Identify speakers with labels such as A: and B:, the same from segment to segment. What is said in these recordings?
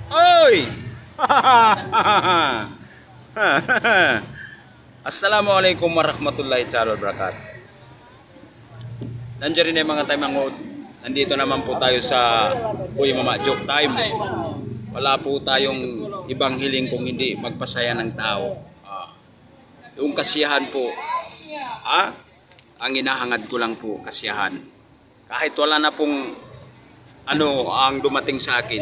A: Oy! Assalamualaikum warahmatullahi wabarakatuh. Nandiyan rin yung mga tayo mangod. Nandito naman po tayo sa Uy Mama Joke Time. Wala po tayong ibang hiling kung hindi magpasaya ng tao. Yung kasiyahan po. Ang hinahangad ko lang po, kasiyahan. Kahit wala na pong ang dumating sa akin.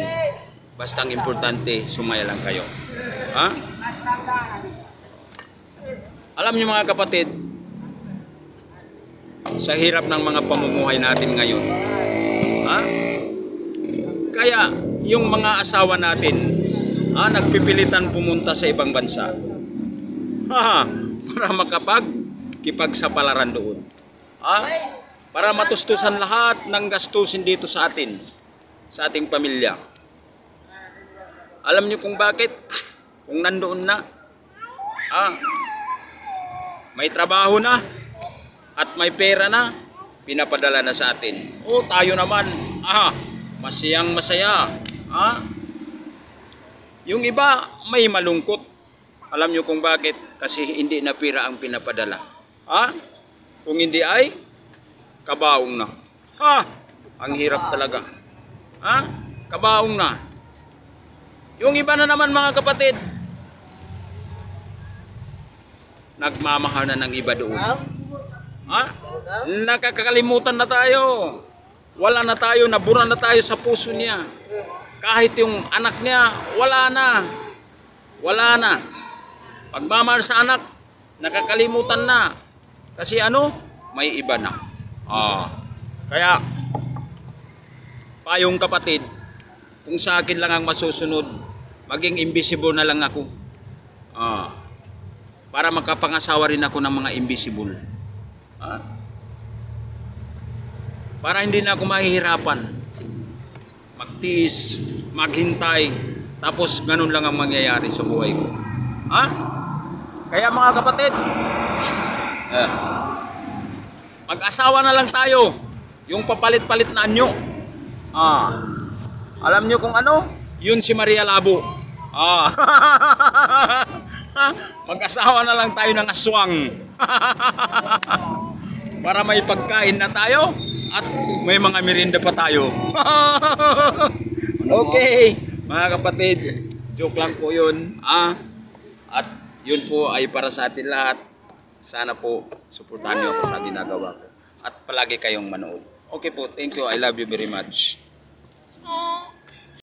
A: Basta ang importante, sumaya lang kayo. Alam niyo mga kapatid, sa hirap ng mga pamumuhay natin ngayon, kaya yung mga asawa natin, nagpipilitan pumunta sa ibang bansa. Para makapagsapalaran doon. Para matustusan lahat ng gastusin dito sa atin, sa ating pamilya. Alam niyo kung bakit? Kung nandoon na, may trabaho na, at may pera na, pinapadala na sa atin. Tayo naman, masayang masaya. Yung iba, may malungkot. Alam niyo kung bakit? Kasi hindi na pera ang pinapadala. Kung hindi ay, kabaong na. Ang hirap talaga. Kabaong na. Yung iba na naman mga kapatid, nagmamahal na ng iba doon. Nakakalimutan na tayo. Wala na tayo, nabura na tayo sa puso niya. Kahit yung anak niya, wala na. Wala na. Pagmamahal sa anak, nakakalimutan na. Kasi may iba na. Kaya, payong kapatid, kung sa akin lang ang masusunod, maging invisible na lang ako. Para makapangasawa rin ako ng mga invisible. Para hindi na ako mahihirapan. Magtiis, maghintay, tapos ganun lang ang mangyayari sa buhay ko. Kaya mga kapatid, mag-asawa na lang tayo. Yung papalit-palit na anyo. Alam nyo kung ano? Yun si Maria Labo. Mag-asawa na lang tayo ng aswang. Para may pagkain na tayo at may mga merienda pa tayo. Okay, mga kapatid, joke lang po yun. At yun po ay para sa atin lahat. Sana po suportahan niyo ako sa ginagawa ko. At palagi kayong manood. Okay po, thank you. I love you very much.